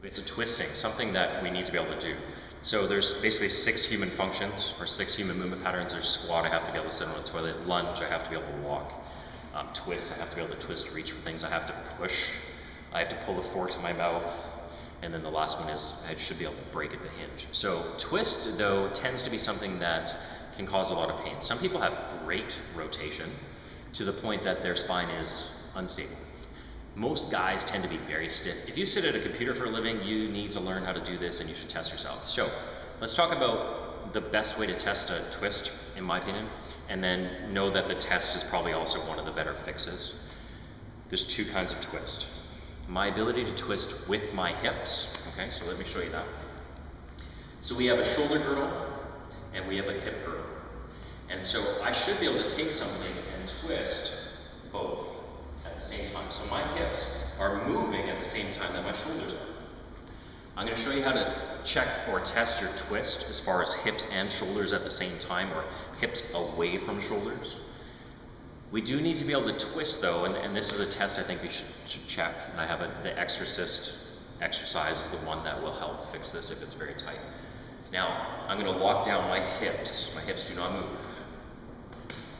It's a twisting, something that we need to be able to do. So there's basically 6 human functions or 6 human movement patterns. There's squat, I have to be able to sit on the toilet. Lunge, I have to be able to walk. Twist, I have to be able to twist, reach for things. I have to push, I have to pull the fork to my mouth. And then the last one is I should be able to break at the hinge. So twist, though, tends to be something that can cause a lot of pain. Some people have great rotation to the point that their spine is unstable. Most guys tend to be very stiff. If you sit at a computer for a living, you need to learn how to do this and you should test yourself. So let's talk about the best way to test a twist, in my opinion, and then know that the test is probably also one of the better fixes. There's 2 kinds of twist. My ability to twist with my hips, okay, so let me show you that. So we have a shoulder girdle and we have a hip girdle. And so I should be able to take something and twist both at the same time. So my hips are moving at the same time that my shoulders are. I'm going to show you how to check or test your twist as far as hips and shoulders at the same time, or hips away from shoulders. We do need to be able to twist though, and this is a test I think we should check, and I have the exorcist exercise is the one that will help fix this if it's very tight. Now, I'm going to lock down my hips. My hips do not move.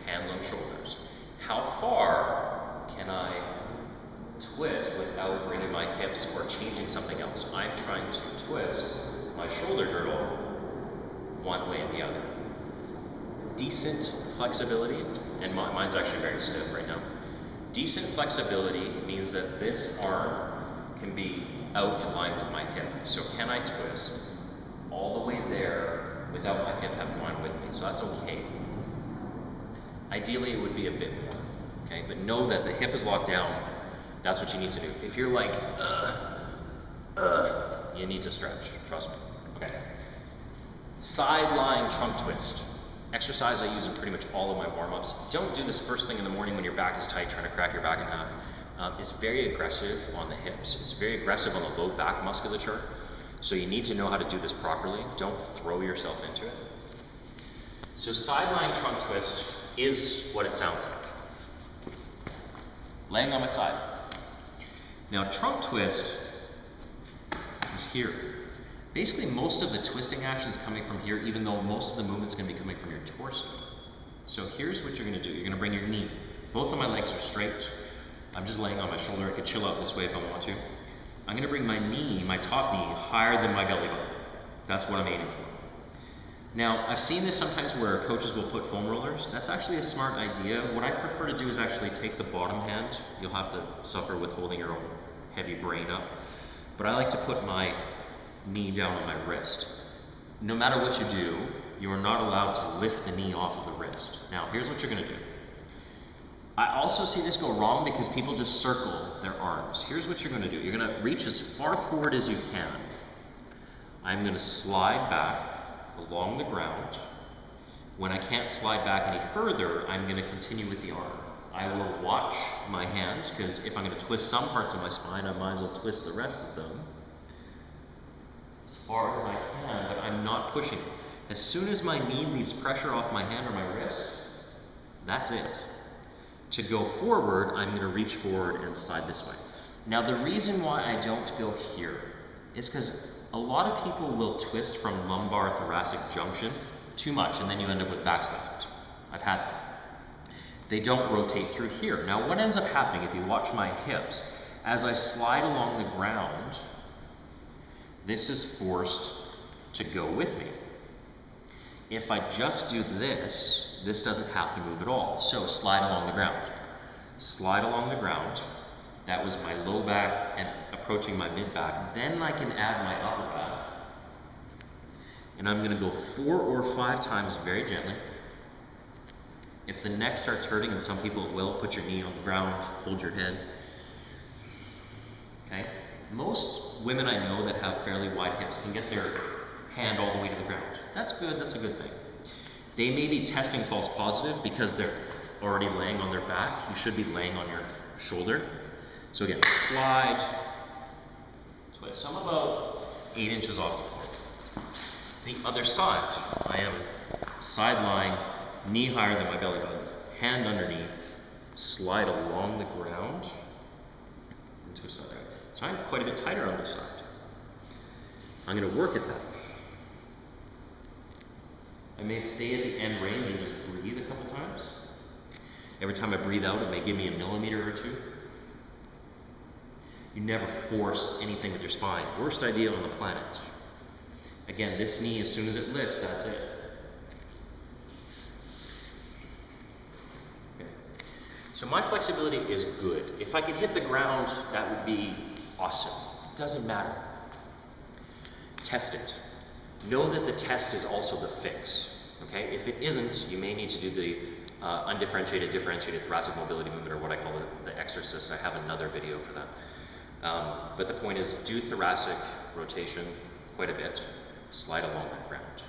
Hands on shoulders. How far can I twist without bringing my hips or changing something else? I'm trying to twist my shoulder girdle one way and the other. Decent flexibility, and mine's actually very stiff right now. Decent flexibility means that this arm can be out in line with my hip. So can I twist all the way there without my hip having gone with me? So that's okay. Ideally, it would be a bit more, okay? But know that the hip is locked down. That's what you need to do. If you're like, you need to stretch, trust me, okay? Side lying trunk twist. Exercise I use in pretty much all of my warm-ups. Don't do this first thing in the morning when your back is tight, trying to crack your back in half. It's very aggressive on the hips. It's very aggressive on the low back musculature. So you need to know how to do this properly. Don't throw yourself into it. So side lying trunk twist is what it sounds like. Laying on my side. Now trunk twist is here. Basically most of the twisting action is coming from here, even though most of the movement's going to be coming from your torso. So here's what you're going to do. You're going to bring your knee. Both of my legs are straight. I'm just laying on my shoulder. I could chill out this way if I want to. I'm going to bring my knee, my top knee, higher than my belly button. That's what I'm aiming for. Now, I've seen this sometimes where coaches will put foam rollers. That's actually a smart idea. What I prefer to do is actually take the bottom hand. You'll have to suffer with holding your own heavy brain up. But I like to put my knee down on my wrist. No matter what you do, you are not allowed to lift the knee off of the wrist. Now, here's what you're going to do. I also see this go wrong because people just circle their arms. Here's what you're going to do. You're going to reach as far forward as you can. I'm going to slide back along the ground. When I can't slide back any further, I'm going to continue with the arm. I will watch my hands, because if I'm going to twist some parts of my spine, I might as well twist the rest of them as far as I can, but I'm not pushing. As soon as my knee leaves pressure off my hand or my wrist, that's it. To go forward, I'm going to reach forward and slide this way. Now the reason why I don't go here is because a lot of people will twist from lumbar thoracic junction too much, and then you end up with back spasms. I've had that. They don't rotate through here. Now what ends up happening if you watch my hips, as I slide along the ground, this is forced to go with me. If I just do this, this doesn't have to move at all. So slide along the ground. Slide along the ground. That was my low back and approaching my mid back. Then I can add my upper back. And I'm going to go 4 or 5 times very gently. If the neck starts hurting, and some people it will, put your knee on the ground, hold your head. Okay? Most women I know that have fairly wide hips can get their hand all the way to the ground. That's good, that's a good thing. They may be testing false positive because they're already laying on their back. You should be laying on your shoulder. So again, slide, twist. So I'm about 8 inches off the floor. The other side, I am side lying, knee higher than my belly button, hand underneath, slide along the ground, and twist that way. So I'm quite a bit tighter on this side. I'm going to work at that. I may stay at the end range and just breathe a couple times. Every time I breathe out, it may give me a millimeter or two. You never force anything with your spine. Worst idea on the planet. Again, this knee, as soon as it lifts, that's it. Okay. So my flexibility is good. If I could hit the ground, that would be awesome. It doesn't matter. Test it. Know that the test is also the fix. Okay? If it isn't, you may need to do the undifferentiated, differentiated thoracic mobility movement, or what I call it, the exercise. I have another video for that. But the point is, do thoracic rotation quite a bit. Slide along that ground.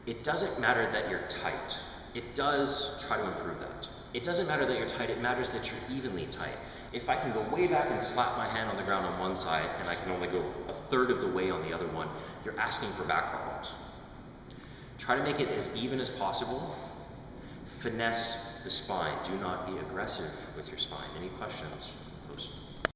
It doesn't matter that you're tight. It does try to improve that. It doesn't matter that you're tight, it matters that you're evenly tight. If I can go way back and slap my hand on the ground on one side, and I can only go a third of the way on the other one, you're asking for back problems. Try to make it as even as possible. Finesse the spine. Do not be aggressive with your spine. Any questions?